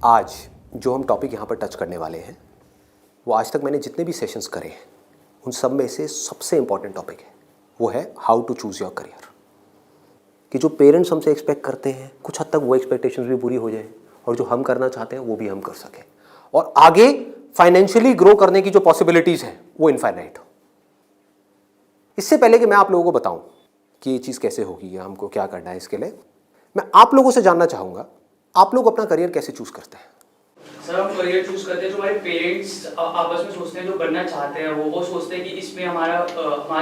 आज जो हम टॉपिक यहाँ पर टच करने वाले हैं वो आज तक मैंने जितने भी सेशंस करे हैं उन सब में से सबसे इम्पॉर्टेंट टॉपिक है, वो है how to choose your career. कि जो पेरेंट्स हमसे एक्सपेक्ट करते हैं कुछ हद तक वो एक्सपेक्टेशंस भी पूरी हो जाए और जो हम करना चाहते हैं वो भी हम कर सकें और आगे फाइनेंशियली ग्रो करने की जो पॉसिबिलिटीज़ हैं वो इनफाइनाइट हो। इससे पहले कि मैं आप लोगों को बताऊं कि ये चीज़ कैसे होगी या हमको क्या करना है, इसके लिए मैं आप लोगों से जानना चाहूँगा आप लोग अपना करियर कैसे चूज़ करते हैं। सर हम करियर चूज करते हैं जो हमारे पेरेंट्स आपस में सोचते हैं, जो बनना चाहते हैं वो सोचते हैं कि इसमें हमारा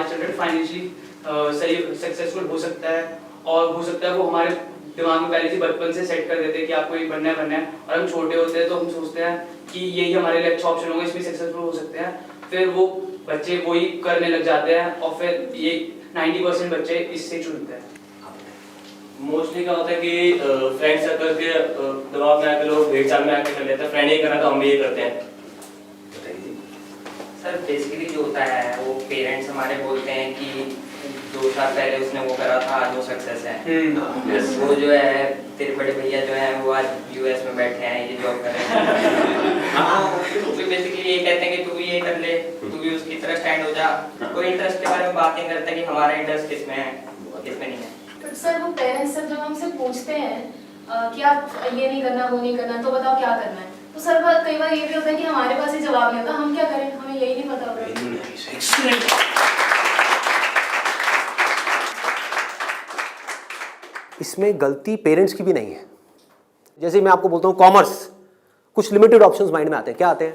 चिल्ड्रन फाइनेंशियली सही सक्सेसफुल हो सकता है और हो सकता है वो हमारे दिमाग में पहले से बचपन से सेट कर देते हैं कि आपको ये बनना है और हम छोटे होते हैं तो हम सोचते हैं कि यही हमारे लिए अच्छा ऑप्शन होगा, इसमें सक्सेसफुल हो सकते हैं। फिर वो बच्चे वही करने लग जाते हैं और फिर ये 90% बच्चे इससे चुनते हैं। मोस्टली क्या होता है कि फ्रेंड सर्कल के दबाव में आके लोग भेड़चाल में आके कर लेते हैं, फ्रेंड ये करना तो हम भी ये करते हैं। सर बेसिकली जो होता है वो पेरेंट्स हमारे बोलते हैं कि 2 साल पहले उसने वो करा था आज वो सक्सेस है। वो जो है तेरे बड़े भैया जो है वो आज यूएस में बैठे हैं, ये जॉब कर रहे हैं। हाँ बेसिकली ये कहते हैं कि तू भी ये कर ले, तू भी उसकी तरह स्टैंड हो जा। कोई इंटरेस्ट के बारे में बात नहीं करता कि हमारा इंटरेस्ट किसमें है किसमें नहीं है। सर वो पेरेंट्स जब हमसे पूछते हैं कि आप ये नहीं करना वो नहीं करना तो बताओ क्या करना है, तो सर कई बार ये भी होता है कि हमारे पास ही जवाब नहीं होता, हम क्या करें, हमें यही नहीं पता होता। इसमें गलती पेरेंट्स की भी नहीं है। जैसे मैं आपको बोलता हूँ कॉमर्स, कुछ लिमिटेड ऑप्शंस माइंड में आते हैं। क्या आते हैं?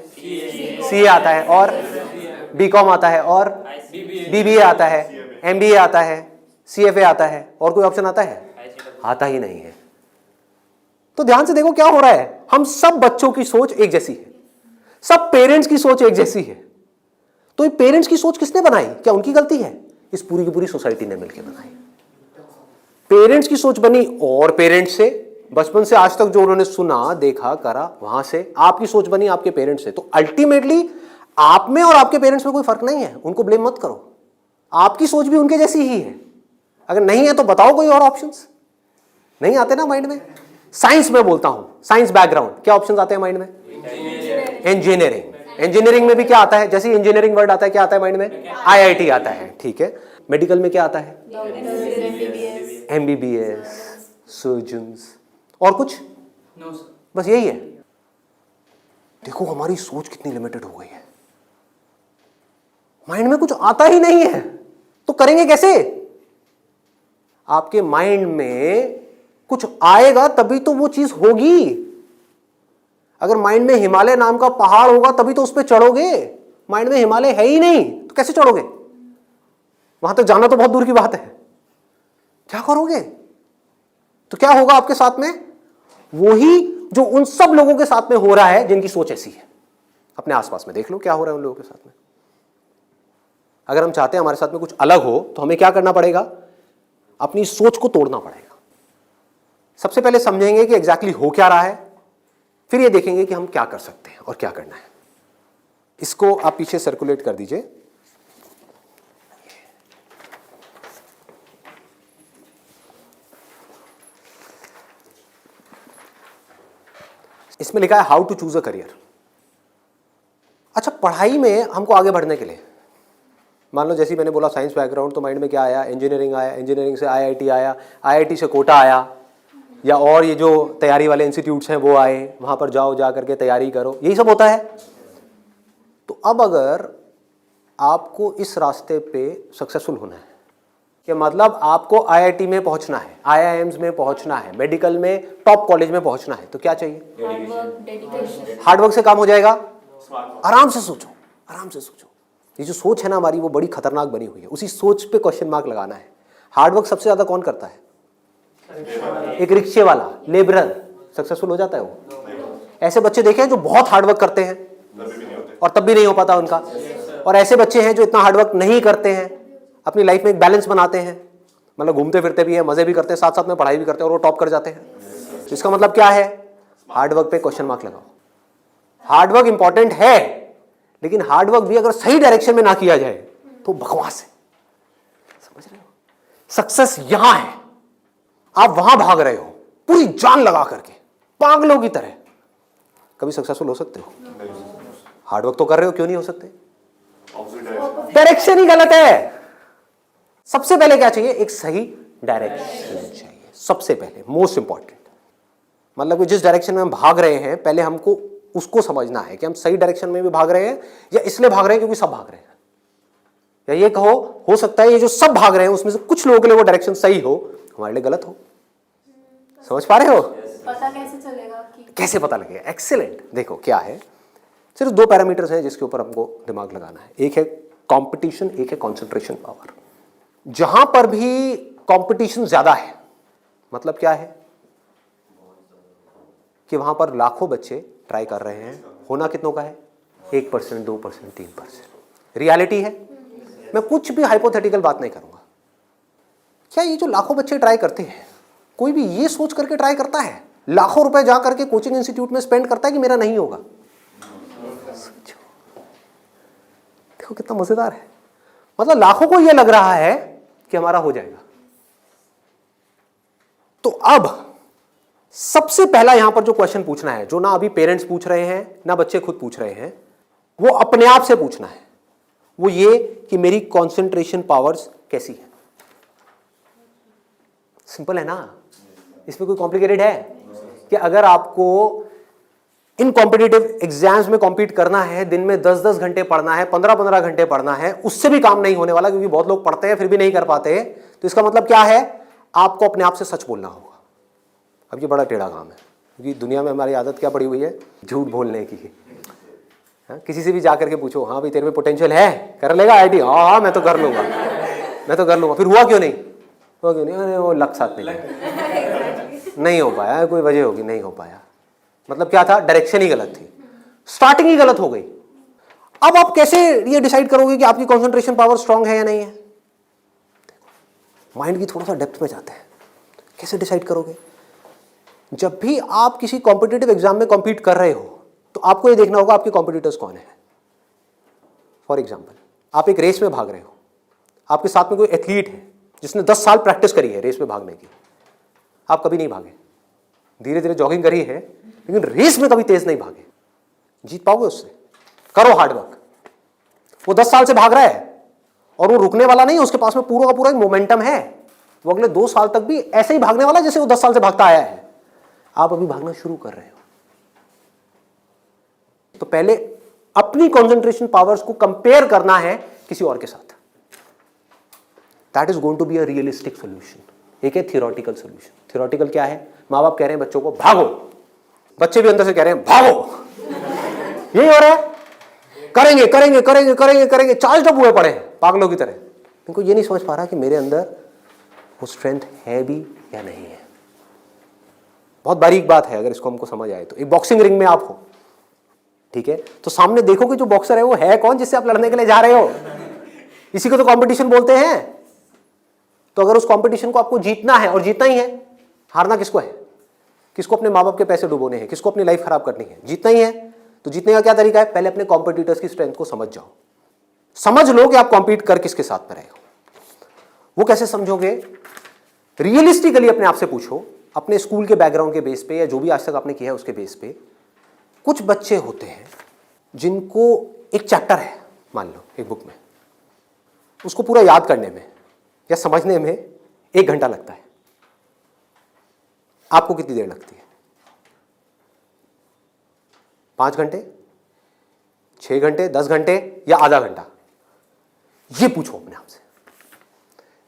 सीए आता है और बीकॉम आता है और बीबीए आता है, एमबीए आता है, सीएफए आता है, और कोई ऑप्शन आता है? आता ही नहीं है। तो ध्यान से देखो क्या हो रहा है। हम सब बच्चों की सोच एक जैसी है, सब पेरेंट्स की सोच एक जैसी है। तो ये पेरेंट्स की सोच किसने बनाई? क्या उनकी गलती है? इस पूरी की पूरी सोसाइटी ने मिलकर बनाई। पेरेंट्स की सोच बनी और पेरेंट्स से बचपन से आज तक जो उन्होंने सुना देखा करा वहां से आपकी सोच बनी आपके पेरेंट्स से। तो अल्टीमेटली आप में और आपके पेरेंट्स में कोई फर्क नहीं है, उनको ब्लेम मत करो। आपकी सोच भी उनके जैसी ही है। अगर नहीं है तो बताओ कोई और ऑप्शंस। नहीं आते ना माइंड में? साइंस में बोलता हूं, साइंस बैकग्राउंड, क्या ऑप्शंस आते हैं माइंड में? इंजीनियरिंग। इंजीनियरिंग में भी क्या आता है? जैसे इंजीनियरिंग वर्ड आता है क्या आता है माइंड में? आईआईटी आता है। ठीक है। मेडिकल में क्या आता है? एमबीबीएस, सर्जन्स, और कुछ? नो सर, बस यही है। देखो हमारी सोच कितनी लिमिटेड हो गई है। माइंड में कुछ आता ही नहीं है तो करेंगे कैसे? आपके माइंड में कुछ आएगा तभी तो वो चीज होगी। अगर माइंड में हिमालय नाम का पहाड़ होगा तभी तो उस पर चढ़ोगे। माइंड में हिमालय है ही नहीं तो कैसे चढ़ोगे? वहां तक जाना तो बहुत दूर की बात है। क्या करोगे? तो क्या होगा आपके साथ में? वही जो उन सब लोगों के साथ में हो रहा है जिनकी सोच ऐसी है। अपने आसपास में देख लो क्या हो रहा है उन लोगों के साथ में। अगर हम चाहते हैं हमारे साथ में कुछ अलग हो तो हमें क्या करना पड़ेगा? अपनी सोच को तोड़ना पड़ेगा। सबसे पहले समझेंगे कि एग्जैक्टली हो क्या रहा है, फिर ये देखेंगे कि हम क्या कर सकते हैं और क्या करना है। इसको आप पीछे सर्कुलेट कर दीजिए। इसमें लिखा है how to choose a career. अच्छा, पढ़ाई में हमको आगे बढ़ने के लिए मान लो जैसे मैंने बोला साइंस बैकग्राउंड, तो माइंड में क्या आया? इंजीनियरिंग आया, इंजीनियरिंग से आईआईटी आया, आईआईटी से कोटा आया, या और ये जो तैयारी वाले इंस्टीट्यूट्स हैं वो आए, वहाँ पर जाओ, जा करके तैयारी करो, यही सब होता है। तो अब अगर आपको इस रास्ते पे सक्सेसफुल होना है कि मतलब आपको आईआईटी में पहुँचना है, आईआईएम्स में पहुँचना है, मेडिकल में टॉप कॉलेज में पहुँचना है, तो क्या चाहिए? हार्डवर्क से काम हो जाएगा। आराम से सोचो, आराम से सोचो। ये जो सोच है ना हमारी वो बड़ी खतरनाक बनी हुई है। उसी सोच पे क्वेश्चन मार्क लगाना है। हार्डवर्क सबसे ज्यादा कौन करता है? एक रिक्शे वाला, लेबरर सक्सेसफुल हो जाता है वो। ऐसे बच्चे देखे हैं जो बहुत हार्डवर्क करते हैं और तब भी नहीं हो पाता उनका, और ऐसे बच्चे हैं जो इतना हार्डवर्क नहीं करते हैं, अपनी लाइफ में एक बैलेंस बनाते हैं, मतलब घूमते फिरते भी हैं, मजे भी करते हैं, साथ साथ में पढ़ाई भी करते हैं और वो टॉप कर जाते हैं। तो इसका मतलब क्या है? हार्डवर्क पे क्वेश्चन मार्क लगाओ। हार्डवर्क इंपॉर्टेंट है, लेकिन हार्डवर्क भी अगर सही डायरेक्शन में ना किया जाए तो बकवास है। समझ रहे हो? सक्सेस यहां है, आप वहां भाग रहे हो पूरी जान लगा करके पागलों की तरह, कभी सक्सेसफुल हो सकते हो? हार्डवर्क तो कर रहे हो, क्यों नहीं हो सकते? डायरेक्शन ही गलत है। सबसे पहले क्या चाहिए? एक सही डायरेक्शन चाहिए, सबसे पहले, मोस्ट इंपॉर्टेंट। मतलब कि जिस डायरेक्शन में हम भाग रहे हैं, पहले हमको उसको समझना है कि हम सही डायरेक्शन में भी भाग रहे हैं या इसलिए भाग रहे हैं क्योंकि सब भाग रहे हैं। या ये कहो, हो सकता है ये जो सब भाग रहे हैं उसमें से कुछ लोगों के लिए वो डायरेक्शन सही हो, हमारे लिए गलत हो। समझ पा रहे हो? पता कैसे चलेगा कि कैसे पता लगेगा? एक्सीलेंट। देखो क्या है, सिर्फ 2 पैरामीटर्स हैं जिसके ऊपर हमको दिमाग लगाना है। एक है कंपटीशन, एक है कंसंट्रेशन पावर। जहां पर भी कंपटीशन ज्यादा है, मतलब क्या है कि वहां पर लाखों बच्चे ट्राई कर रहे हैं, होना कितनों का है? 1%, 2%, 3%। रियलिटी है। मैं कुछ भी हाइपोथेटिकल बात नहीं करूंगा। क्या ये जो लाखों बच्चे ट्राई करते हैं, कोई भी ये सोच करके ट्राई करता है, लाखों रुपए जा करके कोचिंग इंस्टीट्यूट में स्पेंड करता है कि मेरा नहीं होगा? देखो कितना मजेदार है। मतलब लाखों को यह लग रहा है कि हमारा हो जाएगा। तो अब सबसे पहला यहां पर जो क्वेश्चन पूछना है, जो ना अभी पेरेंट्स पूछ रहे हैं ना बच्चे खुद पूछ रहे हैं, वो अपने आप से पूछना है। वो ये कि मेरी कंसंट्रेशन पावर्स कैसी है। सिंपल है ना, इसमें कोई कॉम्प्लिकेटेड है? कि अगर आपको इन कॉम्पिटिटिव एग्जाम्स में कॉम्पीट करना है, दिन में 10-10 घंटे पढ़ना है, 15-15 घंटे पढ़ना है, उससे भी काम नहीं होने वाला, क्योंकि बहुत लोग पढ़ते हैं फिर भी नहीं कर पाते। तो इसका मतलब क्या है? आपको अपने आप से सच बोलना होगा। अब ये बड़ा टेढ़ा काम है, क्योंकि दुनिया में हमारी आदत क्या पड़ी हुई है? झूठ बोलने की। हाँ, किसी से भी जा करके पूछो, हाँ भाई तेरे में पोटेंशियल है, कर लेगा आईटी? हाँ मैं तो कर लूंगा, मैं तो कर लूंगा। फिर हुआ क्यों नहीं? हुआ क्यों नहीं? अरे वो लक साथ नहीं हो पाया, कोई वजह होगी, नहीं हो पाया। मतलब क्या था? डायरेक्शन ही गलत थी, स्टार्टिंग ही गलत हो गई। अब आप कैसे ये डिसाइड करोगे कि आपकी कंसंट्रेशन पावर स्ट्रांग है या नहीं है? माइंड की थोड़ा सा डेप्थ में जाते हैं। कैसे डिसाइड करोगे? जब भी आप किसी कॉम्पिटिटिव एग्जाम में कॉम्पीट कर रहे हो, तो आपको ये देखना होगा आपके कॉम्पिटिटर्स कौन है। फॉर एग्जाम्पल, आप एक रेस में भाग रहे हो, आपके साथ में कोई एथलीट है जिसने 10 साल प्रैक्टिस करी है रेस में भागने की। आप कभी नहीं भागे, धीरे धीरे जॉगिंग करी है, लेकिन रेस में कभी तेज नहीं भागे। जीत पाओगे उससे? करो हार्डवर्क। वो 10 साल से भाग रहा है और वो रुकने वाला नहीं है, उसके पास में पूरा का पूरा एक मोमेंटम है। वो अगले 2 साल तक भी ऐसे ही भागने वाला है जैसे वो 10 साल से भागता आया है। आप अभी भागना शुरू कर रहे हो, तो पहले अपनी कंसंट्रेशन पावर्स को कंपेयर करना है किसी और के साथ। That is going to be a realistic solution. एक है थियोरेटिकल सोल्यूशन। थियोरेटिकल क्या है? माँ बाप कह रहे हैं बच्चों को भागो, बच्चे भी अंदर से कह रहे हैं भागो। यही हो रहा है, करेंगे करेंगे करेंगे करेंगे करेंगे, चार्ज अप हुए पड़े हैं पागलों की तरह। इनको ये नहीं समझ पा रहा कि मेरे अंदर वो स्ट्रेंथ है भी या नहीं है। बहुत बारीक बात है, अगर इसको हमको समझ आए तो। एक बॉक्सिंग रिंग में आप हो, ठीक है, तो सामने देखो कि जो बॉक्सर है वो है कौन जिससे आप लड़ने के लिए जा रहे हो। इसी को तो कंपटीशन बोलते हैं। तो अगर उस कंपटीशन को आपको जीतना है, और जीतना ही है, हारना किसको है? किसको अपने माँ बाप के पैसे डुबोने हैं? किसको अपनी लाइफ खराब करनी है? जीतना ही है। तो जीतने का क्या तरीका है? पहले अपने कॉम्पिटिटर्स की स्ट्रेंथ को समझ जाओ। समझ लो कि आप कॉम्पीट कर किसके साथ में रहे हो। वो कैसे समझोगे? रियलिस्टिकली अपने आप से पूछो, अपने स्कूल के बैकग्राउंड के बेस पे या जो भी आज तक आपने किया है उसके बेस पे। कुछ बच्चे होते हैं जिनको एक चैप्टर है, मान लो एक बुक में, उसको पूरा याद करने में या समझने में 1 घंटा लगता है। आपको कितनी देर लगती है? 5 घंटे, 6 घंटे, 10 घंटे या आधा घंटा? ये पूछो अपने आप से।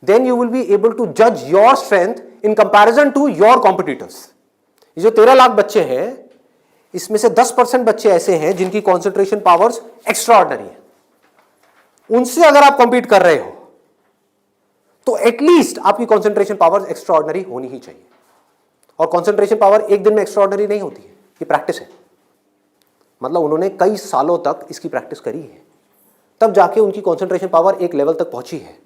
Then you will be able to जज your strength in comparison to your competitors. ये जो 13 लाख बच्चे हैं, इसमें से 10% बच्चे ऐसे हैं जिनकी कॉन्सेंट्रेशन पावर्स एक्स्ट्रा ऑर्डिनरी है। उनसे अगर आप कॉम्पीट कर रहे हो तो एटलीस्ट आपकी कॉन्सेंट्रेशन पावर्स एक्स्ट्रा ऑर्डिनरी होनी ही चाहिए। और कॉन्सेंट्रेशन पावर एक दिन में एक्स्ट्रा ऑर्डिनरी नहीं होती है, ये प्रैक्टिस है। मतलब उन्होंने कई सालों तक इसकी प्रैक्टिस करी है, तब जाके उनकी कॉन्सेंट्रेशन पावर एक लेवल तक पहुंची है।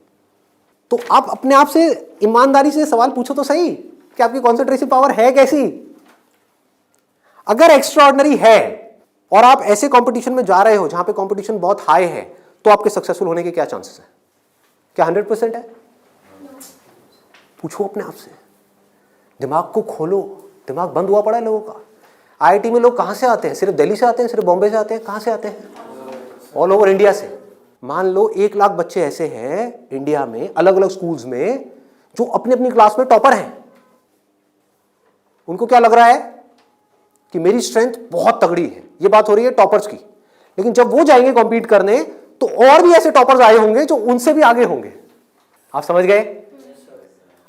तो आप अपने आप से ईमानदारी से सवाल पूछो तो सही कि आपकी कॉन्सेंट्रेशन पावर है कैसी। अगर एक्स्ट्रा ऑर्डिनरी है और आप ऐसे कंपटीशन में जा रहे हो जहां पे कंपटीशन बहुत हाई है, तो आपके सक्सेसफुल होने के क्या चांसेस हैं? क्या 100% है? पूछो अपने आप से, दिमाग को खोलो। दिमाग बंद हुआ पड़ा है लोगों का। आईआईटी में लोग कहाँ से आते हैं? सिर्फ दिल्ली से आते हैं, सिर्फ बॉम्बे से आते हैं? कहाँ से आते हैं? ऑल ओवर इंडिया से। मान लो 1 लाख बच्चे ऐसे हैं इंडिया में अलग अलग स्कूल्स में जो अपनी अपनी क्लास में टॉपर हैं। उनको क्या लग रहा है कि मेरी स्ट्रेंथ बहुत तगड़ी है। ये बात हो रही है टॉपर्स की। लेकिन जब वो जाएंगे कॉम्पीट करने तो और भी ऐसे टॉपर्स आए होंगे जो उनसे भी आगे होंगे। आप समझ गए?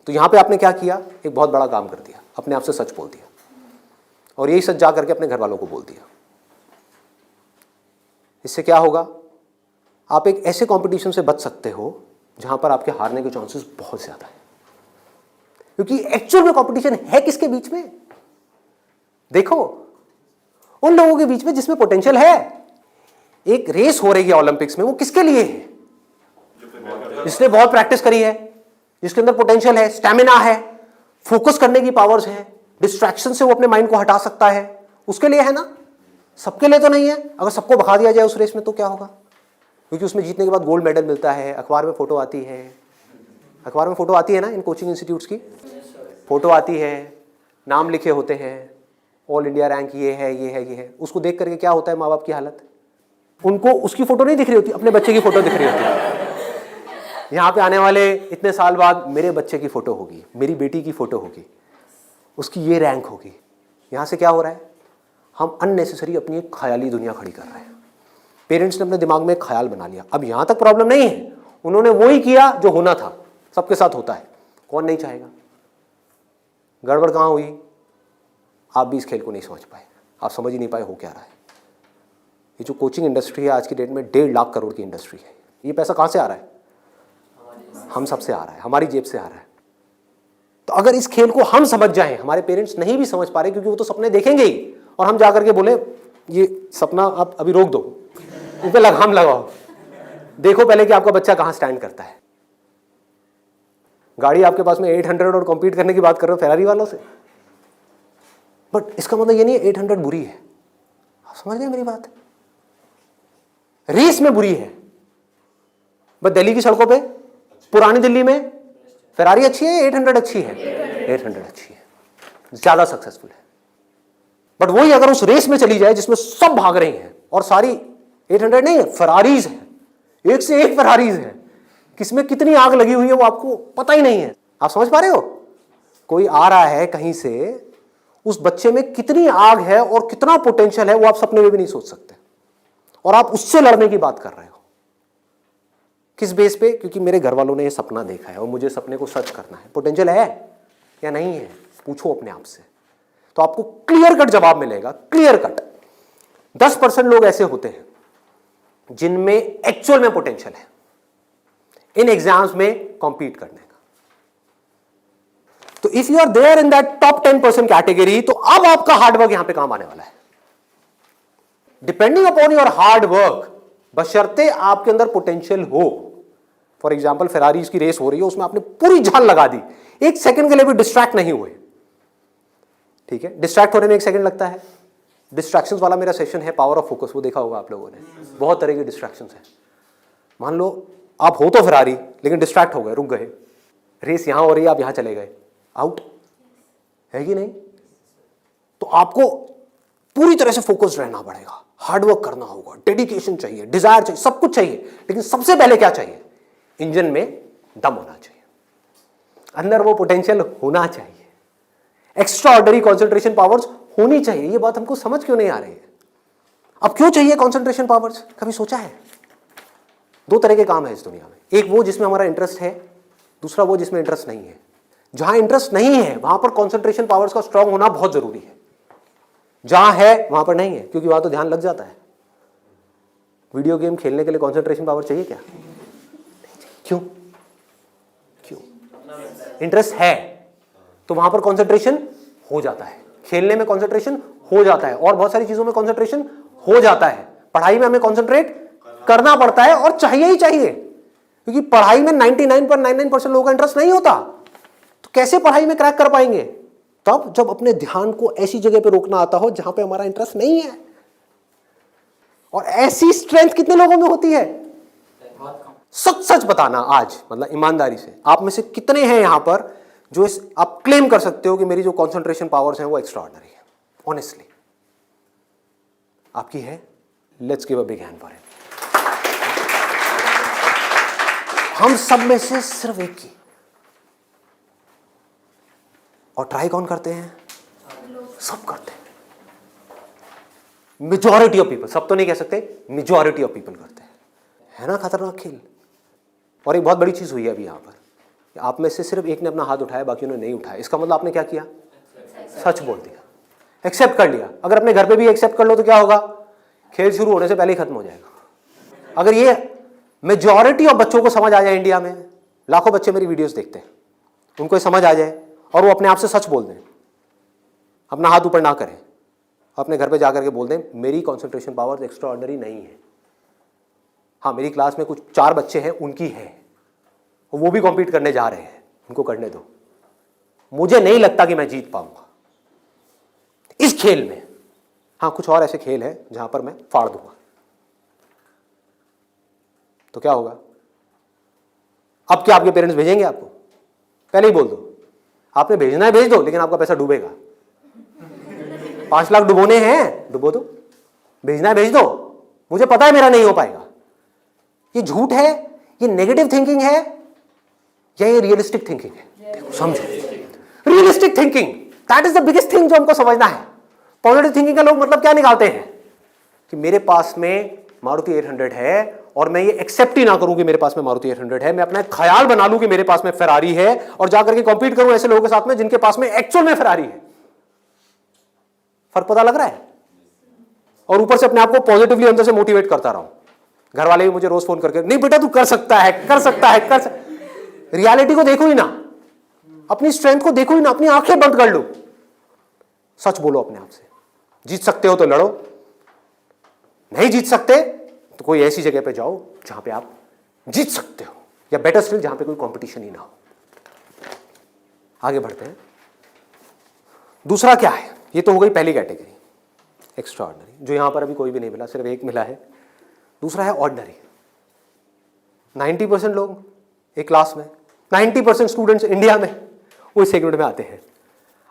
तो यहां पे आपने क्या किया? एक बहुत बड़ा काम कर दिया, अपने आप से सच बोल दिया और यही सच जा करके अपने घर वालों को बोल दिया। इससे क्या होगा? आप एक ऐसे कंपटीशन से बच सकते हो जहां पर आपके हारने के चांसेस बहुत ज्यादा है, क्योंकि एक्चुअल में कंपटीशन है किसके बीच में? देखो, उन लोगों के बीच में जिसमें पोटेंशियल है। एक रेस हो रही है ओलंपिक्स में, वो किसके लिए है? जिसने बहुत प्रैक्टिस करी है, जिसके अंदर पोटेंशियल है, स्टैमिना है, फोकस करने की पावर्स है, डिस्ट्रैक्शन से वो अपने माइंड को हटा सकता है, उसके लिए है ना। सबके लिए तो नहीं है। अगर सबको भगा दिया जाए उस रेस में तो क्या होगा? क्योंकि उसमें जीतने के बाद गोल्ड मेडल मिलता है, अखबार में फोटो आती है। अखबार में फोटो आती है ना, इन कोचिंग इंस्टीट्यूट्स की फोटो आती है, नाम लिखे होते हैं, ऑल इंडिया रैंक ये है, ये है, ये है। उसको देख करके क्या होता है माँ बाप की हालत? उनको उसकी फोटो नहीं दिख रही होती, अपने बच्चे की फोटो दिख रही होती है। यहाँ पे आने वाले इतने साल बाद मेरे बच्चे की फोटो होगी, मेरी बेटी की फोटो होगी, उसकी ये रैंक होगी। यहाँ से क्या हो रहा है? हम अननेसेसरी अपनी एक ख्याली दुनिया खड़ी कर रहे हैं। पेरेंट्स ने अपने दिमाग में एक ख्याल बना लिया। अब यहाँ तक प्रॉब्लम नहीं है, उन्होंने वो ही किया जो होना था। सबके साथ होता है, कौन नहीं चाहेगा? गड़बड़ कहाँ हुई? आप भी इस खेल को नहीं समझ पाए, आप समझ ही नहीं पाए हो क्या रहा है। ये जो कोचिंग इंडस्ट्री है आज की डेट में 1.5 लाख करोड़ की इंडस्ट्री है। ये पैसा कहाँ से आ रहा है? हम सबसे आ रहा है, हमारी जेब से आ रहा है। तो अगर इस खेल को हम समझ जाएं, हमारे पेरेंट्स नहीं भी समझ पा रहे क्योंकि वो तो सपने देखेंगे ही, और हम जाकर के बोले ये सपना आप अभी रोक दो, उस पर लगाम लगाओ, देखो पहले कि आपका बच्चा कहाँ स्टैंड करता है। गाड़ी आपके पास में 800 और कॉम्पीट करने की बात कर रहे हो फेरारी वालों से, बट इसका मतलब ये नहीं है 800 बुरी है। आप समझ गए मेरी बात? रेस में बुरी है, बट दिल्ली की सड़कों पे, पुरानी दिल्ली में फेरारी अच्छी है, 800 अच्छी है? 800 अच्छी है, ज्यादा सक्सेसफुल है। बट वही अगर उस रेस में चली जाए जिसमें सब भाग रही हैं और सारी 800 नहीं है, फेरारीज है, एक से एक फेरारीज है, किसमें कितनी आग लगी हुई है वो आपको पता ही नहीं है। आप समझ पा रहे हो? कोई आ रहा है कहीं से, उस बच्चे में कितनी आग है और कितना पोटेंशियल है वो आप सपने में भी नहीं सोच सकते, और आप उससे लड़ने की बात कर रहे हो। किस बेस पे? क्योंकि मेरे घर वालों ने ये सपना देखा है और मुझे सपने को सच करना है। पोटेंशियल है या नहीं है? पूछो अपने आप से, तो आपको क्लियर कट जवाब मिलेगा। क्लियर कट 10% लोग ऐसे होते हैं जिनमें एक्चुअल में पोटेंशियल है इन एग्जाम्स में कॉम्पीट करने का। तो if you are there in that top 10% category, तो अब आपका हार्डवर्क यहां पे काम आने वाला है। Depending upon your hard work, बशर्ते आपके अंदर पोटेंशियल हो। फॉर एग्जाम्पल फेरारीज की रेस हो रही है, उसमें आपने पूरी जान लगा दी, एक सेकंड के लिए भी डिस्ट्रैक्ट नहीं हुए। ठीक है, डिस्ट्रैक्ट होने में 1 सेकंड लगता है। डिस्ट्रैक्शंस वाला मेरा सेशन है पावर ऑफ फोकस, वो देखा होगा आप लोगों ने। बहुत तरह की डिस्ट्रैक्शंस है। मान लो आप हो तो फेरारी, लेकिन डिस्ट्रैक्ट हो गए, रुक गए, रेस यहां हो रही है, आप यहां चले गए, आउट है कि नहीं? तो आपको पूरी तरह से फोकस्ड रहना पड़ेगा, हार्डवर्क करना होगा, डेडिकेशन चाहिए, डिजायर चाहिए, सब कुछ चाहिए। लेकिन सबसे पहले क्या चाहिए? इंजन में दम होना चाहिए, अंदर वो पोटेंशियल होना चाहिए, एक्स्ट्रा ऑर्डिनरी कॉन्सेंट्रेशन पावर्स होनी चाहिए। ये बात हमको समझ क्यों नहीं आ रही है? अब क्यों चाहिए कॉन्सेंट्रेशन पावर्स? कभी सोचा है? 2 तरह के काम है इस दुनिया में, एक वो जिसमें हमारा इंटरेस्ट है, दूसरा वो जिसमें इंटरेस्ट नहीं है। जहां इंटरेस्ट नहीं है वहां पर कॉन्सेंट्रेशन पावर्स का स्ट्रांग होना बहुत जरूरी है, जहां है वहां पर नहीं है, क्योंकि वहां तो ध्यान लग जाता है। वीडियो गेम खेलने के लिए कॉन्सेंट्रेशन पावर चाहिए क्या? क्यों? क्यों? इंटरेस्ट है तो वहां पर कॉन्सेंट्रेशन हो जाता है, खेलने में कॉन्सेंट्रेशन हो जाता है, और बहुत सारी चीजों में कॉन्सेंट्रेशन हो जाता है। पढ़ाई में हमें कॉन्सेंट्रेट करना पड़ता है, और चाहिए ही चाहिए, क्योंकि पढ़ाई में 99.99% लोगों का इंटरेस्ट नहीं होता। तो कैसे पढ़ाई में क्रैक कर पाएंगे? तब जब अपने ध्यान को ऐसी जगह पे रोकना आता हो जहां पे हमारा इंटरेस्ट नहीं है। और ऐसी स्ट्रेंथ कितने लोगों में होती है? सच सच बताना आज, मतलब ईमानदारी से, आप में से कितने हैं यहां पर जो आप क्लेम कर सकते हो कि मेरी जो कॉन्सेंट्रेशन पावर्स हैं वो एक्स्ट्रा ऑर्डिनरी है? ऑनेस्टली आपकी है, let's give a big hand for it. हम सब में से सिर्फ एक की, और ट्राई कौन करते हैं? सब करते हैं। मेजॉरिटी ऑफ पीपल, सब तो नहीं कह सकते, मेजॉरिटी ऑफ पीपल करते हैं। है ना खतरनाक खेल। और एक बहुत बड़ी चीज हुई है अभी यहां पर, आप में से सिर्फ एक ने अपना हाथ उठाया, बाकी ने नहीं उठाया। इसका मतलब आपने क्या किया? सच बोल दिया, एक्सेप्ट कर लिया। अगर अपने घर पे भी एक्सेप्ट कर लो तो क्या होगा? खेल शुरू होने से पहले ही खत्म हो जाएगा। अगर ये मेजॉरिटी ऑफ बच्चों को समझ आ जाए, इंडिया में लाखों बच्चे मेरी वीडियोस देखते हैं, उनको ये समझ आ जाए और वो अपने आप से सच बोल दें, अपना हाथ ऊपर ना करें, अपने घर पे जाकर के बोल दें मेरी कंसंट्रेशन पावर एक्स्ट्रा ऑर्डिनरी नहीं है। हाँ, मेरी क्लास में कुछ 4 बच्चे हैं, उनकी है, और वो भी कॉम्पीट करने जा रहे हैं, उनको करने दो। मुझे नहीं लगता कि मैं जीत पाऊंगा इस खेल में। हाँ, कुछ और ऐसे खेल हैं जहां पर मैं फाड़ दूंगा, तो क्या होगा? अब क्या आपके पेरेंट्स भेजेंगे आपको? पहले ही बोल दो, आपने भेजना है भेज दो, लेकिन आपका पैसा डूबेगा। 5 लाख डुबोने हैं, डुबो दो। भेजना है भेज दो, मुझे पता है मेरा नहीं हो पाएगा। ये झूठ है, ये नेगेटिव थिंकिंग है, या ये रियलिस्टिक थिंकिंग है? समझो, realistic thinking, that is the biggest thing जो हमको समझना है। पॉजिटिव थिंकिंग का लोग मतलब क्या निकालते हैं कि मेरे पास में मारुति 800 है, और मैं ये एक्सेप्ट ही ना करूं कि मेरे पास में मारुति 800 है, मैं अपना एक ख्याल बना लूं कि मेरे पास में फेरारी है, और जाकर के कॉम्पीट करूं ऐसे लोगों के साथ में जिनके पास में एक्चुअल में फेरारी है। फर्क पता लग रहा है? और ऊपर से अपने आप को पॉजिटिवली अंदर से मोटिवेट करता रहा हूं। घर वाले भी मुझे रोज फोन करके, नहीं बेटा तू कर सकता है, कर सकता है, रियलिटी को देखो ही ना, अपनी स्ट्रेंथ को देखो ही ना, अपनी आंखें बंद कर लो, सच बोलो अपने आप से। जीत सकते हो तो लड़ो, नहीं जीत सकते तो कोई ऐसी जगह पे जाओ जहां पे आप जीत सकते हो, या बेटर स्टिल जहां पे कोई कंपटीशन ही ना हो। आगे बढ़ते हैं। दूसरा क्या है? ये तो हो गई पहली कैटेगरी, एक्स्ट्रा ऑर्डिनरी, जो यहां पर अभी कोई भी नहीं मिला, सिर्फ एक मिला है। दूसरा है ऑर्डिनरी। 90% लोग एक क्लास में, 90% स्टूडेंट्स इंडिया में वो इस सेगमेंट में आते हैं।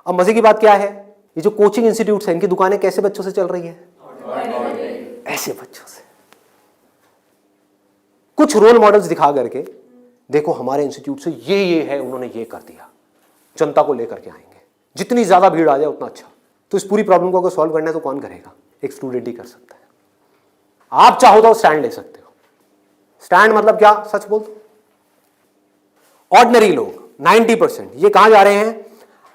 अब मजे की बात क्या है, ये जो कोचिंग इंस्टीट्यूट्स हैं, इनकी दुकानें कैसे बच्चों से चल रही है? ऐसे बच्चों से। कुछ रोल मॉडल्स दिखा करके, देखो हमारे इंस्टीट्यूट से ये है, उन्होंने ये कर दिया, जनता को लेकर के आएंगे, जितनी ज्यादा भीड़ आ जाए उतना अच्छा। तो इस पूरी प्रॉब्लम को अगर सॉल्व करना है तो कौन करेगा? एक स्टूडेंट ही कर सकता है। आप चाहो तो स्टैंड ले सकते हो। स्टैंड मतलब क्या? सच बोल दो। ऑर्डिनरी लोग 90% ये कहां जा रहे हैं?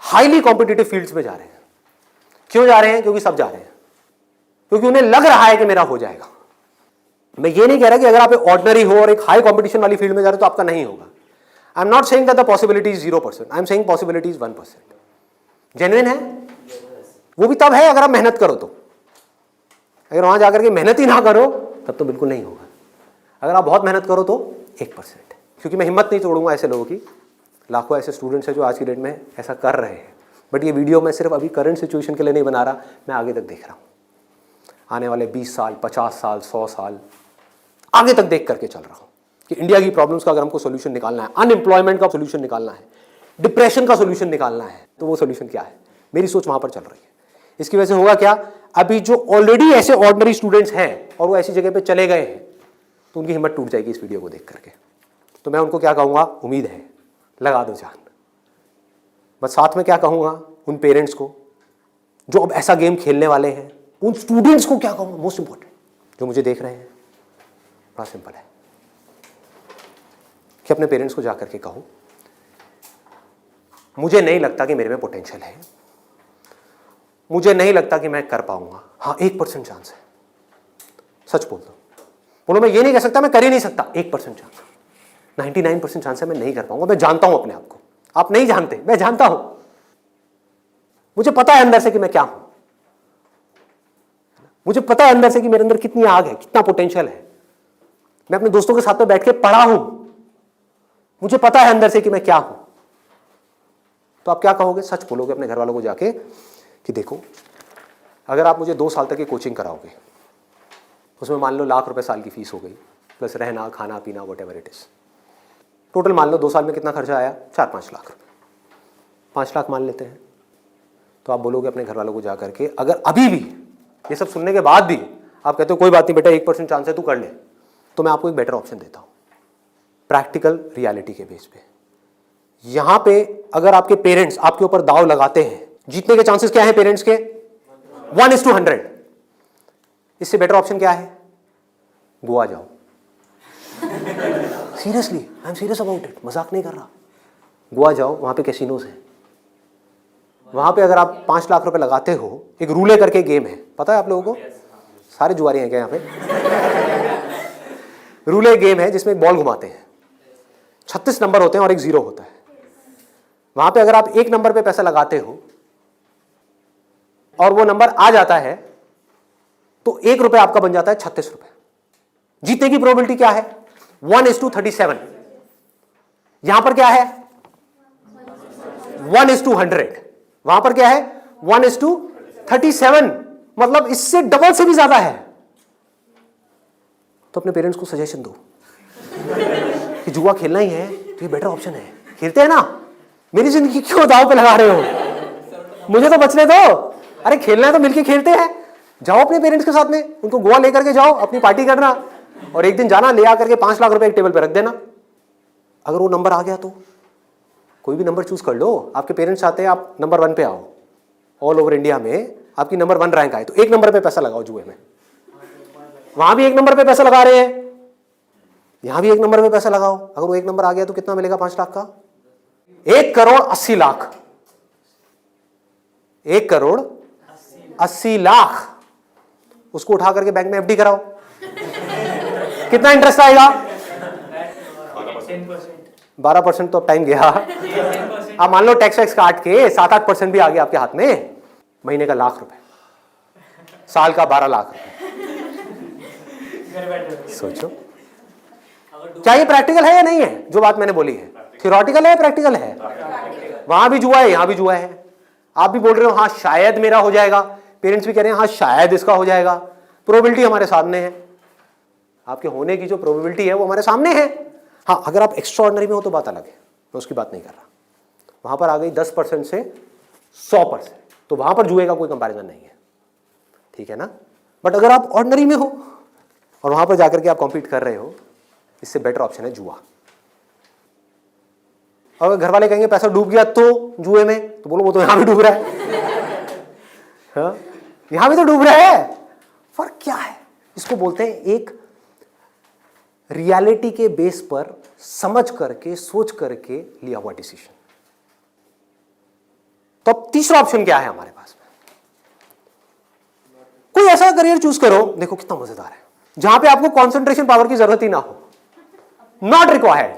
हाईली कॉम्पिटिटिव फील्ड्स में जा रहे हैं। क्यों जा रहे हैं? क्योंकि सब जा रहे हैं, क्योंकि उन्हें लग रहा है कि मेरा हो जाएगा। मैं ये नहीं कह रहा कि अगर आप ऑर्डिनरी हो और एक हाई कॉम्पिटिशन वाली फील्ड में जा रहे हो तो आपका नहीं होगा। I am not saying that the possibility is 0%, I am saying possibility is 1%। Genuine है वो भी तब है अगर आप मेहनत करो तो। अगर वहां जाकर के मेहनत ही ना करो तब तो बिल्कुल नहीं होगा। अगर आप बहुत मेहनत करो तो 1%। क्योंकि मैं हिम्मत नहीं तोड़ूंगा ऐसे लोगों की। लाखों ऐसे स्टूडेंट्स हैं जो आज की डेट में ऐसा कर रहे हैं। बट ये वीडियो मैं सिर्फ अभी करंट सिचुएशन के लिए नहीं बना रहा, मैं आगे तक देख रहा हूँ। आने वाले 20 साल, 50 साल, 100 साल आगे तक देख करके चल रहा हूँ कि इंडिया की प्रॉब्लम्स का अगर हमको सोल्यूशन निकालना है, अनएम्प्लॉयमेंट का सोल्यूशन निकालना है, डिप्रेशन का सोल्यूशन निकालना है, तो वो सोल्यूशन क्या है? मेरी सोच वहां पर चल रही है। इसकी वजह से होगा क्या? अभी जो ऑलरेडी ऐसे ऑर्डिनरी स्टूडेंट्स हैं और वो ऐसी जगह पे चले गए हैं, तो उनकी हिम्मत टूट जाएगी इस वीडियो को देख करके। तो मैं उनको क्या कहूँगा? उम्मीद है, लगा दो जान। बस साथ में क्या कहूँगा उन पेरेंट्स को जो अब ऐसा गेम खेलने वाले हैं, उन स्टूडेंट्स को क्या कहूँगा? मोस्ट इंपॉर्टेंट जो मुझे देख रहे हैं, बड़ा सिंपल है कि अपने पेरेंट्स को जाकर के कहो मुझे नहीं लगता कि मेरे में पोटेंशियल है, मुझे नहीं लगता कि मैं कर पाऊंगा। हाँ, 1% चांस है। सच बोल दो, बोलो मैं ये नहीं कह सकता मैं कर ही नहीं सकता, 1% चांस, 99% चांस है मैं नहीं कर पाऊंगा। मैं जानता हूं अपने आप को, आप नहीं जानते, मैं जानता हूं। मुझे पता है अंदर से कि मैं क्या हूं, मुझे पता है अंदर से कि मेरे अंदर कितनी आग है, कितना पोटेंशियल है। मैं अपने दोस्तों के साथ में बैठ के पढ़ा हूं, मुझे पता है अंदर से कि मैं क्या हूं। तो आप क्या कहोगे? सच बोलोगे अपने घर वालों को जाके कि देखो अगर आप मुझे 2 साल तक की कोचिंग कराओगे, उसमें मान लो ₹1,00,000 साल की फीस हो गई, प्लस रहना खाना पीना what ever it is, total मान लो 2 साल में कितना खर्चा आया? 4-5 लाख रुपए। 5 लाख मान लेते हैं। तो आप बोलोगे अपने घर वालों को जाकर के, अगर अभी भी ये सब सुनने के बाद भी आप कहते हो कोई बात नहीं बेटा 1% चांस है तू कर ले, तो मैं आपको एक बेटर ऑप्शन देता हूँ प्रैक्टिकल रियलिटी के बेस पे। यहां पे अगर आपके पेरेंट्स आपके ऊपर दाव लगाते हैं, जीतने के चांसेस क्या है पेरेंट्स के? 1:100। इससे बेटर ऑप्शन क्या है? गोवा जाओ। Seriously, I am serious about it, मजाक नहीं कर रहा। गोवा जाओ, वहां पे कैसीनोज हैं। वहां पे अगर आप 5 लाख रुपए लगाते हो, एक रूले करके गेम है, पता है आप लोगों को? सारे जुआरी हैं क्या यहाँ पे? रूले गेम है जिसमें एक बॉल घुमाते हैं, 36 नंबर होते हैं और एक 0 होता है। वहां पे अगर आप 1 नंबर पे पैसा लगाते हो और वो नंबर आ जाता है तो 1 रुपए आपका बन जाता है 36 रुपए। जीतने की प्रोबेबिलिटी क्या है? 1:37। यहां पर क्या है? 1:100। वहां पर क्या है? 1:37, मतलब इससे डबल से भी ज्यादा है। तो अपने पेरेंट्स को सजेशन दो कि जुआ खेलना ही है तो ये बेटर ऑप्शन है, खेलते हैं ना। मेरी जिंदगी क्यों दांव पे लगा रहे हो? मुझे तो बचने दो। अरे खेलना है तो मिलके खेलते हैं। जाओ अपने पेरेंट्स के साथ में, उनको गोवा लेकर के जाओ, अपनी पार्टी करना, और एक दिन जाना ले आकर के 5 लाख रुपए एक टेबल पे रख देना। अगर वो नंबर आ गया तो कोई भी नंबर चूज कर लो। आपके पेरेंट्स चाहते हैं आप नंबर 1 पे आओ, ऑल ओवर इंडिया में आपकी नंबर 1 रैंक आए, तो 1 नंबर पे पैसा लगाओ जुए में। वहां भी 1 नंबर पे पैसा लगा रहे हैं, यहां भी 1 नंबर पे पैसा लगाओ। अगर वो 1 नंबर आ गया तो कितना मिलेगा? 5 लाख का 1,80,00,000। 1,80,00,000 उसको उठा करके बैंक में एफडी कराओ। कितना इंटरेस्ट आएगा? 12%। तो अब टाइम गया। आप मान लो टैक्स वैक्स काट के 7-8% भी आ गया आपके हाथ में। महीने का 1,00,000 रुपए, साल का 12 लाख रुपए। सोचो क्या ये प्रैक्टिकल है या नहीं है? जो बात मैंने बोली है थियोरेटिकल है, प्रैक्टिकल है। वहां भी जुआ है, यहां भी जुआ है। आप भी बोल रहे हो हाँ शायद मेरा हो जाएगा, पेरेंट्स भी कह रहे हैं हाँ शायद इसका हो जाएगा। प्रोबेबिलिटी हमारे सामने है, आपके होने की जो प्रोबेबिलिटी है वो हमारे सामने है। हाँ अगर आप एक्स्ट्राऑर्डिनरी में हो तो बात अलग है, मैं उसकी बात नहीं कर रहा। वहां पर आ गई 10% से 100%, तो वहां पर जुए का कोई कंपैरिजन नहीं है, ठीक है ना। बट अगर आप ऑर्डिनरी में हो और वहां पर जाकर के आप कॉम्पीट कर रहे हो, इससे बेटर ऑप्शन है जुआ। और घर वाले कहेंगे पैसा डूब गया तो जुए में, तो बोलो वो तो यहां भी डूब रहा है। हाँ? यहां भी तो डूब रहा है। फर्क क्या है? इसको बोलते हैं एक रियलिटी के बेस पर समझ करके सोच करके लिया हुआ डिसीजन। तो अब तीसरा ऑप्शन क्या है हमारे पास में? कोई ऐसा करियर चूज करो, देखो कितना मजेदार है, जहां पे आपको कंसंट्रेशन पावर की जरूरत ही ना हो, not required.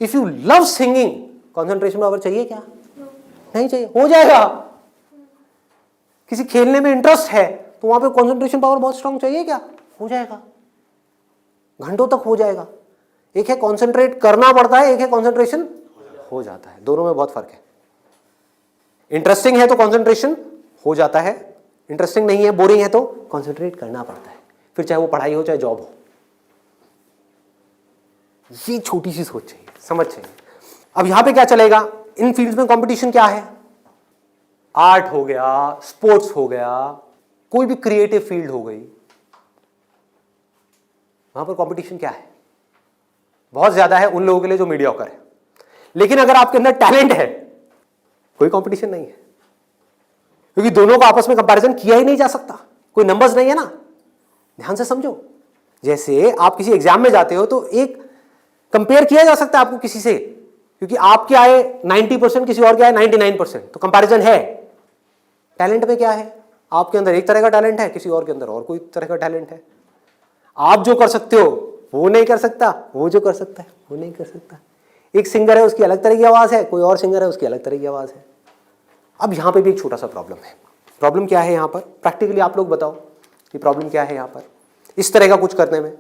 If you love singing, concentration power चाहिए क्या? नहीं चाहिए, हो जाएगा। किसी खेलने में इंटरेस्ट है तो वहां पे कंसंट्रेशन पावर बहुत स्ट्रांग चाहिए क्या? हो जाएगा, घंटों तक हो जाएगा। एक है कंसंट्रेट करना पड़ता है, एक है कंसंट्रेशन हो जाता है। दोनों में बहुत फर्क है। इंटरेस्टिंग है तो कंसंट्रेशन हो जाता है, इंटरेस्टिंग नहीं है, बोरिंग है तो कंसंट्रेट करना पड़ता है, फिर चाहे वो पढ़ाई हो चाहे जॉब हो। ये छोटी सी सोच चाहिए, समझ चाहिए। अब यहां पे क्या चलेगा? इन फील्ड्स में कंपटीशन क्या है? आर्ट हो गया, स्पोर्ट्स हो गया, कोई भी क्रिएटिव फील्ड हो गई, वहां पर कंपटीशन क्या है? बहुत ज्यादा है उन लोगों के लिए जो मीडियोकर है। लेकिन अगर आपके अंदर टैलेंट है, कोई कंपटीशन नहीं है, क्योंकि दोनों को आपस में कंपैरिजन किया ही नहीं जा सकता, कोई नंबर्स नहीं है ना। ध्यान से समझो, जैसे आप किसी एग्जाम में जाते हो तो एक कंपेयर किया जा सकता है आपको किसी से, क्योंकि आपके आए 90%, किसी और के आए 99%, तो कंपैरिजन है। टैलेंट में क्या है? आपके अंदर एक तरह का टैलेंट है, किसी और के अंदर और कोई तरह का टैलेंट है। आप जो कर सकते हो वो नहीं कर सकता, वो जो कर सकता है वो नहीं कर सकता। एक सिंगर है उसकी अलग तरह की आवाज है, कोई और सिंगर है उसकी अलग तरह की आवाज है। अब यहां पे भी एक छोटा सा प्रॉब्लम है। प्रॉब्लम क्या है यहां पर? प्रैक्टिकली आप लोग बताओ कि प्रॉब्लम क्या है यहां पर इस तरह का कुछ करने में?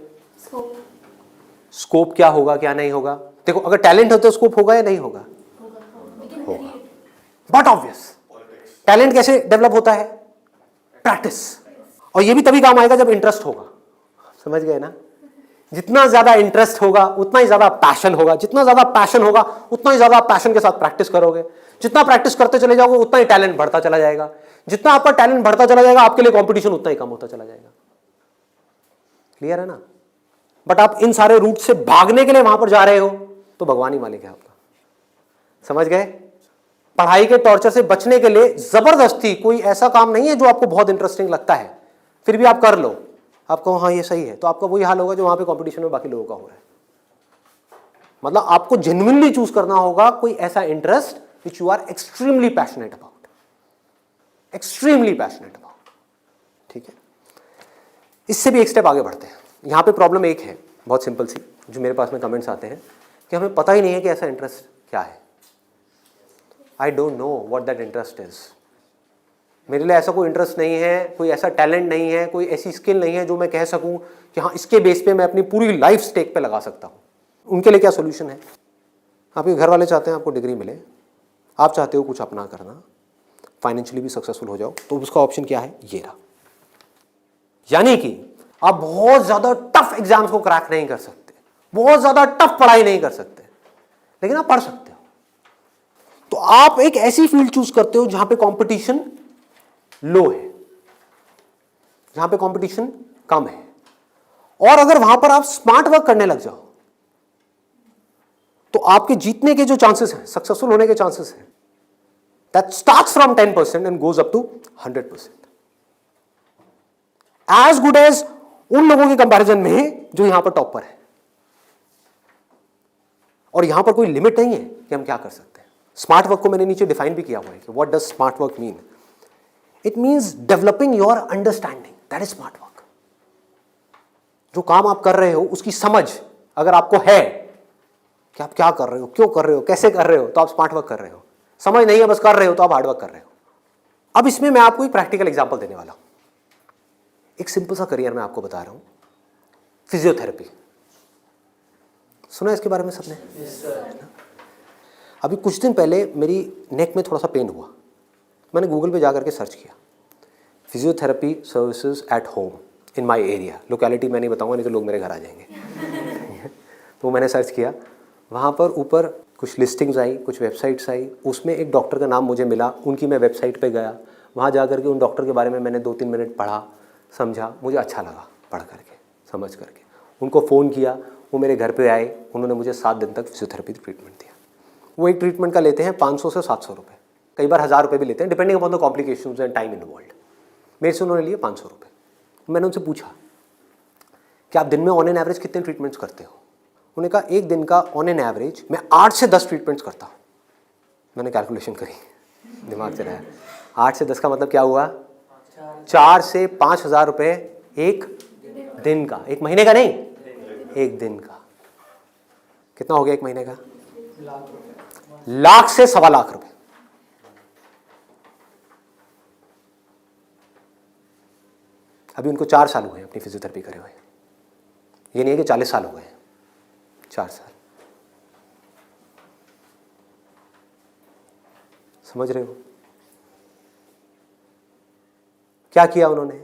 स्कोप क्या होगा, क्या नहीं होगा? देखो अगर टैलेंट हो तो स्कोप होगा या नहीं होगा? होगा। बट ऑब्वियस, टैलेंट कैसे डेवलप होता है? प्रैक्टिस। और ये भी तभी काम आएगा जब इंटरेस्ट होगा। समझ गए ना? जितना ज्यादा इंटरेस्ट होगा उतना ही ज्यादा पैशन होगा, जितना ज्यादा पैशन होगा उतना ही ज्यादा पैशन के साथ प्रैक्टिस करोगे, जितना प्रैक्टिस करते चले जाओगे उतना ही टैलेंट बढ़ता चला जाएगा, जितना आपका टैलेंट बढ़ता चला जाएगा आपके लिए कंपटीशन उतना ही कम होता चला जाएगा। क्लियर है ना? बट आप इन सारे रूट से भागने के लिए वहां पर जा रहे हो तो भगवान ही मालिक है आपका। समझ गए? पढ़ाई के टॉर्चर से बचने के लिए जबरदस्ती कोई ऐसा काम नहीं है जो आपको बहुत इंटरेस्टिंग लगता है फिर भी आप कर लो, आप कहो हाँ ये सही है, तो आपका वही हाल होगा जो वहां पे कंपटीशन में बाकी लोगों का हो रहा है। मतलब आपको जेन्युइनली चूज करना होगा कोई ऐसा interest which you are extremely passionate about, extremely passionate about. ठीक है, इससे भी एक स्टेप आगे बढ़ते हैं। यहां पे प्रॉब्लम एक है बहुत सिंपल सी, जो मेरे पास में कमेंट्स आते हैं कि हमें पता ही नहीं है कि ऐसा इंटरेस्ट क्या है। I don't know what that interest is. मेरे लिए ऐसा कोई इंटरेस्ट नहीं है, कोई ऐसा टैलेंट नहीं है, कोई ऐसी स्किल नहीं है जो मैं कह सकूं कि हाँ इसके बेस पे मैं अपनी पूरी लाइफ स्टेक पे लगा सकता हूं। उनके लिए क्या सोल्यूशन है? आपके घर वाले चाहते हैं आपको डिग्री मिले, आप चाहते हो कुछ अपना करना, फाइनेंशियली भी सक्सेसफुल हो जाओ, तो उसका ऑप्शन क्या है? ये रहा। यानी कि आप बहुत ज्यादा टफ एग्जाम्स को क्रैक नहीं कर सकते, बहुत ज्यादा टफ पढ़ाई नहीं कर सकते, लेकिन आप पढ़ सकते हो। तो आप एक ऐसी फील्ड चूज करते हो जहां पे कंपटीशन लो है, जहां पे कंपटीशन कम है, और अगर वहां पर आप स्मार्ट वर्क करने लग जाओ तो आपके जीतने के जो चांसेस हैं, सक्सेसफुल होने के चांसेस हैं, that starts from 10% and goes up to 100%, as good as उन लोगों के कंपैरिजन में जो यहां पर टॉपर है। और यहां पर कोई लिमिट नहीं है कि हम क्या कर सकते हैं। स्मार्ट वर्क को मैंने नीचे डिफाइन भी किया हुआ है कि what does smart work mean. It means developing your understanding, that is smart work. जो काम आप कर रहे हो उसकी समझ अगर आपको है कि आप क्या कर रहे हो, क्यों कर रहे हो, कैसे कर रहे हो, तो आप स्मार्ट वर्क कर रहे हो। समझ नहीं है बस कर रहे हो तो आप हार्ड वर्क कर रहे हो। अब इसमें मैं आपको एक प्रैक्टिकल एग्जांपल देने वाला हूं। एक सिंपल सा करियर मैं आपको बता रहा हूं, फिजियोथेरेपी। सुना इसके बारे में सबने? अभी कुछ दिन पहले मेरी नेक में थोड़ा सा पेन हुआ, मैंने गूगल पे जाकर के सर्च किया physiotherapy services at home in my area. Locality मैं नहीं बताऊंगा, नहीं तो लोग मेरे घर आ जाएंगे। तो मैंने सर्च किया, वहाँ पर ऊपर कुछ लिस्टिंग्स आई, कुछ वेबसाइट्स आई, उसमें एक डॉक्टर का नाम मुझे मिला। उनकी मैं वेबसाइट पे गया, वहाँ जा करके उन डॉक्टर के बारे में मैंने 2-3 मिनट पढ़ा, समझा, मुझे अच्छा लगा पढ़ करके, समझ करके। उनको फ़ोन किया, वो मेरे घर पे आए, उन्होंने मुझे 7 दिन तक फिजियोथेरेपी ट्रीटमेंट दिया। वो एक ट्रीटमेंट का लेते हैं 500 से 700 रुपये, कई बार 1000 रुपये भी लेते हैं, depending upon the complications and time involved. मेरे से उन्होंने लिए 500 रुपये। मैंने उनसे पूछा कि आप दिन में ऑन एन एवरेज कितने ट्रीटमेंट्स करते हो? उन्होंने कहा एक दिन का ऑन एन एवरेज मैं 8 से 10 ट्रीटमेंट्स करता हूँ। मैंने कैलकुलेशन करी, दिमाग चलाया, 8 से 10 का मतलब क्या हुआ? 4 से 5,000 रुपये एक दिन का, एक महीने का नहीं, एक दिन का। कितना हो गया एक महीने का? लाख से 1.25 लाख रुपए। अभी उनको 4 साल हुए अपनी फिजियोथेरेपी करे हुए। ये नहीं है कि 40 साल हो गए, 4 साल। समझ रहे हो क्या किया उन्होंने,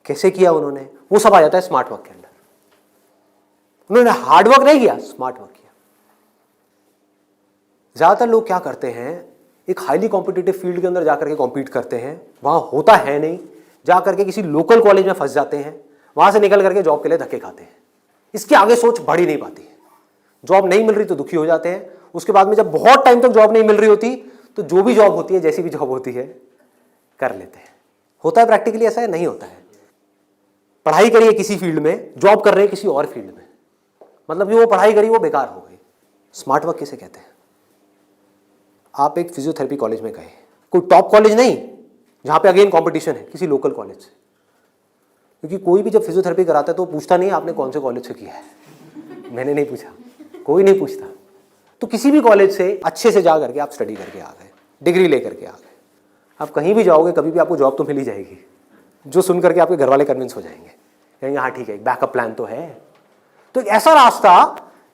कैसे किया उन्होंने? वो सब आ जाता है स्मार्ट वर्क के अंदर। उन्होंने हार्ड वर्क नहीं किया, स्मार्ट वर्क किया। ज्यादातर लोग क्या करते हैं, एक हाईली कॉम्पिटिटिव फील्ड के अंदर जाकर के कॉम्पीट करते हैं, वहां होता है नहीं, जाकर के किसी लोकल कॉलेज में फंस जाते हैं, वहां से निकल करके जॉब के लिए धक्के खाते हैं। इसके आगे सोच बढ़ ही नहीं पाती है। जॉब नहीं मिल रही तो दुखी हो जाते हैं, उसके बाद में जब बहुत टाइम तक जॉब नहीं मिल रही होती तो जो भी जॉब होती है, जैसी भी जॉब होती है, कर लेते हैं। होता है प्रैक्टिकली ऐसा है? नहीं होता है। पढ़ाई करिए किसी फील्ड में, जॉब कर रहे हैं किसी और फील्ड में, मतलब जो वो पढ़ाई करी वो बेकार हो गई। स्मार्ट वर्क किसे कहते हैं? आप एक फिजियोथेरेपी कॉलेज में गए, कोई टॉप कॉलेज नहीं जहां पे अगेन कंपटीशन है, किसी लोकल कॉलेज से। क्योंकि कोई भी जब फिजियोथेरेपी कराता है तो पूछता नहीं आपने कौन से कॉलेज से किया है। मैंने नहीं पूछा, कोई नहीं पूछता। तो किसी भी कॉलेज से अच्छे से जा करके आप स्टडी करके आ गए, डिग्री लेकर के आ गए। आप कहीं भी जाओगे कभी भी आपको जॉब तो मिल ही जाएगी, जो सुन करके आपके घर वाले कन्विंस हो जाएंगे, कहेंगे हाँ ठीक है, एक बैकअप प्लान तो है। तो एक ऐसा रास्ता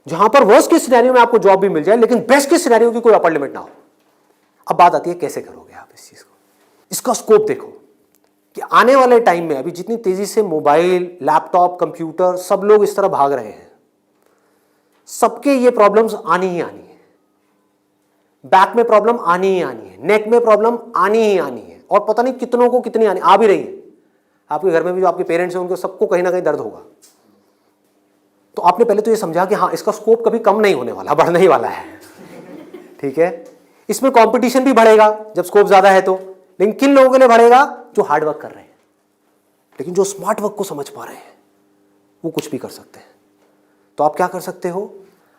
जहां पर वर्स्ट केस सिनेरियो में आपको जॉब भी मिल जाए, लेकिन बेस्ट केस सिनेरियो की कोई अपर लिमिट ना हो। अब बात आती है कैसे करोगे आप इस चीज को। इसका स्कोप देखो, कि आने वाले टाइम में अभी जितनी तेजी से मोबाइल, लैपटॉप, कंप्यूटर सब लोग इस तरह भाग रहे हैं, सबके ये प्रॉब्लम्स आनी ही आनी है। बैक में प्रॉब्लम आनी ही आनी है, नेक में प्रॉब्लम आनी ही आनी है, और पता नहीं कितनों को कितनी आनी आ भी रही है। आपके घर में भी जो आपके पेरेंट्स हैं उनको सबको कहीं ना कहीं दर्द होगा। तो आपने पहले तो ये समझा कि हाँ, इसका स्कोप कभी कम नहीं होने वाला, बढ़ने ही वाला है। ठीक है, इसमें कंपटीशन भी बढ़ेगा जब स्कोप ज्यादा है तो, लेकिन किन लोगों के लिए बढ़ेगा? जो हार्ड वर्क कर रहे हैं, लेकिन जो स्मार्ट वर्क को समझ पा रहे हैं वो कुछ भी कर सकते हैं। तो आप क्या कर सकते हो?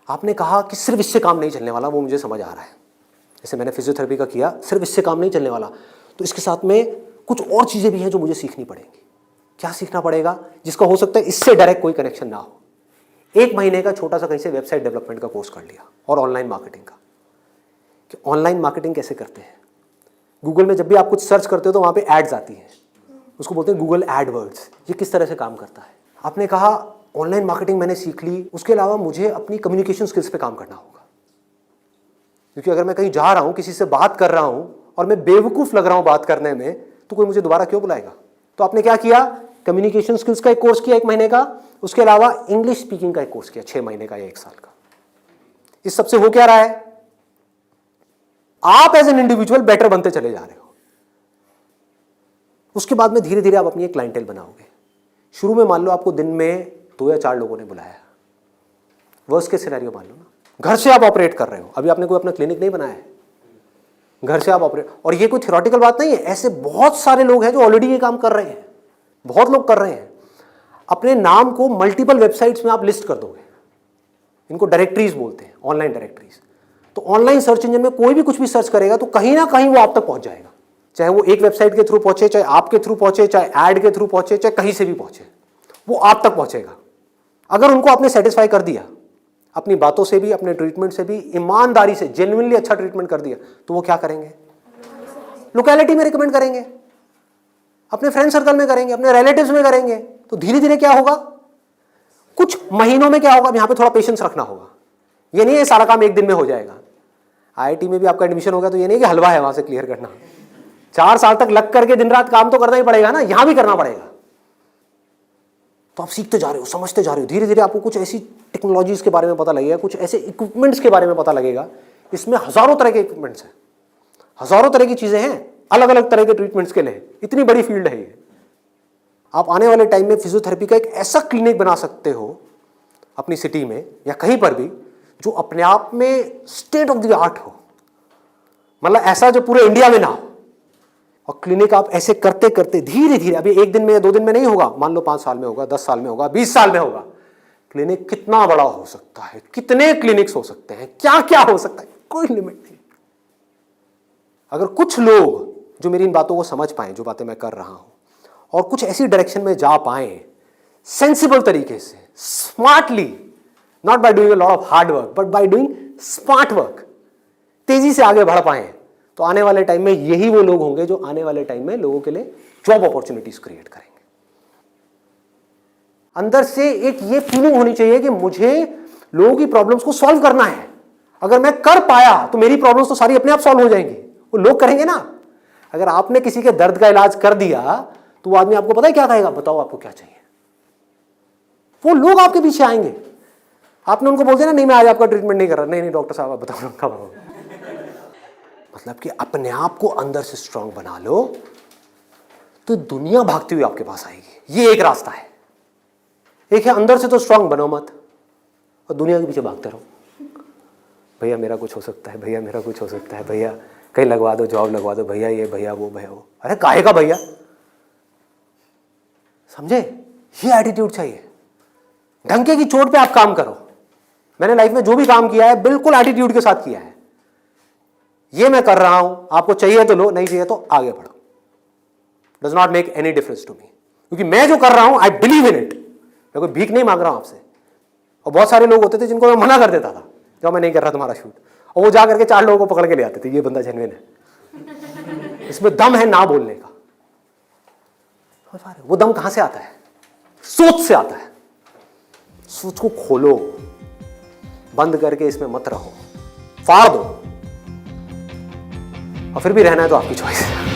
आपने कहा कि सिर्फ इससे काम नहीं चलने वाला, वो मुझे समझ आ रहा है, जैसे मैंने फिजियोथेरेपी का किया, सिर्फ इससे काम नहीं चलने वाला, तो इसके साथ में कुछ और चीजें भी हैं जो मुझे सीखनी पड़ेंगी। क्या सीखना पड़ेगा? जिसका हो सकता है इससे डायरेक्ट कोई कनेक्शन ना हो। 1 महीने का छोटा सा कहीं से वेबसाइट डेवलपमेंट का कोर्स कर लिया, और ऑनलाइन मार्केटिंग का, कि ऑनलाइन मार्केटिंग कैसे करते हैं। गूगल में जब भी आप कुछ सर्च करते हो तो वहाँ पे एड्स आती हैं, उसको बोलते हैं गूगल एडवर्ड्स। ये किस तरह से काम करता है? आपने कहा ऑनलाइन मार्केटिंग मैंने सीख ली, उसके अलावा मुझे अपनी कम्युनिकेशन स्किल्स पे काम करना होगा, क्योंकि अगर मैं कहीं जा रहा हूँ, किसी से बात कर रहा हूँ और मैं बेवकूफ़ लग रहा हूँ बात करने में, तो कोई मुझे दोबारा क्यों बुलाएगा? तो आपने क्या किया? कम्युनिकेशन स्किल्स का एक कोर्स किया 1 महीने का, उसके अलावा इंग्लिश स्पीकिंग का एक कोर्स किया 6 महीने का या 1 साल का। इस सबसे हो क्या रहा है? आप एज एन इंडिविजुअल बेटर बनते चले जा रहे हो। उसके बाद में धीरे धीरे आप अपनी एक क्लाइंटेल बनाओगे। शुरू में मान लो आपको दिन में 2 या 4 लोगों ने बुलाया, वर्स्ट केस सिनेरियो मान लो ना, घर से आप ऑपरेट कर रहे हो, अभी आपने कोई अपना क्लिनिक नहीं बनाया है, घर से आप ऑपरेट, और ये कोई थ्योरेटिकल बात नहीं है, ऐसे बहुत सारे लोग हैं जो ऑलरेडी ये काम कर रहे हैं, बहुत लोग कर रहे हैं। अपने नाम को मल्टीपल वेबसाइट्स में आप लिस्ट कर दोगे, इनको डायरेक्टरीज बोलते हैं, ऑनलाइन डायरेक्टरीज। तो ऑनलाइन सर्च इंजन में कोई भी कुछ भी सर्च करेगा तो कहीं ना कहीं वो आप तक पहुंच जाएगा, चाहे वो एक वेबसाइट के थ्रू पहुंचे, चाहे आपके थ्रू पहुंचे, चाहे ऐड के थ्रू पहुंचे, चाहे कहीं से भी पहुंचे, वो आप तक पहुंचेगा। अगर उनको आपने सेटिस्फाई कर दिया, अपनी बातों से भी, अपने ट्रीटमेंट से भी, ईमानदारी से, जेन्युइनली अच्छा ट्रीटमेंट कर दिया, तो वो क्या करेंगे? लोकेलिटी में रिकमेंड करेंगे, अपने फ्रेंड सर्कल में करेंगे, अपने रिलेटिव्स में करेंगे। तो धीरे धीरे क्या होगा? कुछ महीनों में क्या होगा? यहां पे थोड़ा पेशेंस रखना होगा। ये नहीं है सारा काम 1 दिन में हो जाएगा। आईआईटी में भी आपका एडमिशन हो गया तो ये नहीं कि हलवा है वहां से क्लियर करना, 4 साल तक लग करके दिन रात काम तो करना ही पड़ेगा ना, यहां भी करना पड़ेगा। तो आप सीखते जा रहे हो, समझते जा रहे हो, धीरे धीरे आपको कुछ ऐसी टेक्नोलॉजीज के बारे में पता लगेगा, कुछ ऐसे इक्विपमेंट्स के बारे में पता लगेगा। इसमें हजारों तरह के इक्विपमेंट्स हैं, हजारों तरह की चीजें हैं, अलग अलग तरह के ट्रीटमेंट्स के लिए। इतनी बड़ी फील्ड है ये। आप आने वाले टाइम में फिजियोथेरेपी का एक ऐसा क्लिनिक बना सकते हो अपनी सिटी में या कहीं पर भी, जो अपने आप में स्टेट ऑफ द आर्ट हो, मतलब ऐसा जो पूरे इंडिया में ना हो। और क्लिनिक आप ऐसे करते करते धीरे धीरे, अभी 1 दिन में या 2 दिन में नहीं होगा, मान लो 5 साल में होगा, 10 साल में होगा, 20 साल में होगा। क्लिनिक कितना बड़ा हो सकता है, कितने क्लिनिक्स हो सकते हैं, क्या क्या हो सकता है, कोई लिमिट नहीं। अगर कुछ लोग जो मेरी इन बातों को समझ पाए, जो बातें मैं कर रहा हूं, और कुछ ऐसी डायरेक्शन में जा पाए सेंसिबल तरीके से, smartly, not by doing a lot of hard work but by doing smart work, तेजी से आगे बढ़ पाए, तो आने वाले टाइम में यही वो लोग होंगे जो आने वाले टाइम में लोगों के लिए जॉब अपॉर्चुनिटीज क्रिएट करेंगे। अंदर से एक ये फीलिंग होनी चाहिए कि मुझे लोगों की प्रॉब्लम्स को सॉल्व करना है। अगर मैं कर पाया तो मेरी प्रॉब्लम्स तो सारी अपने आप सॉल्व हो जाएंगी, वो लोग करेंगे ना। अगर आपने किसी के दर्द का इलाज कर दिया तो वो आदमी आपको पता है क्या कहेगा? बताओ आपको क्या चाहिए। वो लोग आपके पीछे आएंगे। आपने उनको बोल दिया ना, नहीं मैं आज आपका ट्रीटमेंट नहीं कर रहा, नहीं डॉक्टर साहब आप बताओ कब आओ। मतलब कि अपने आप को अंदर से स्ट्रांग बना लो तो दुनिया भागती हुई आपके पास आएगी। ये एक रास्ता है। एक है अंदर से तो स्ट्रांग बनो मत और दुनिया के पीछे भागते रहो। भैया मेरा कुछ हो सकता है, भैया मेरा कुछ हो सकता है, भैया कहीं लगवा दो, जॉब लगवा दो, भैया ये भैया वो भैया वो। अरे काहे का भैया, समझे? ये एटीट्यूड चाहिए। डंके की चोट पे आप काम करो। मैंने लाइफ में जो भी काम किया है बिल्कुल एटीट्यूड के साथ किया है। ये मैं कर रहा हूं, आपको चाहिए तो लो, नहीं चाहिए तो आगे बढ़ो। Does not make any difference to me, क्योंकि मैं जो कर रहा हूं आई बिलीव इन इट। मैं कोई भीख नहीं मांग रहा हूं आपसे। और बहुत सारे लोग होते थे जिनको मैं मना कर देता था, जो मैं नहीं कर रहा तुम्हारा शूट, और वो जा करके 4 लोगों को पकड़ के ले आते थे, ये बंदा जेन्युइन है, इसमें दम है ना बोलने का। वो दम कहां से आता है? सोच से आता है। सोच को खोलो, बंद करके इसमें मत रहो, फाड़ दो। और फिर भी रहना है तो आपकी चॉइस है।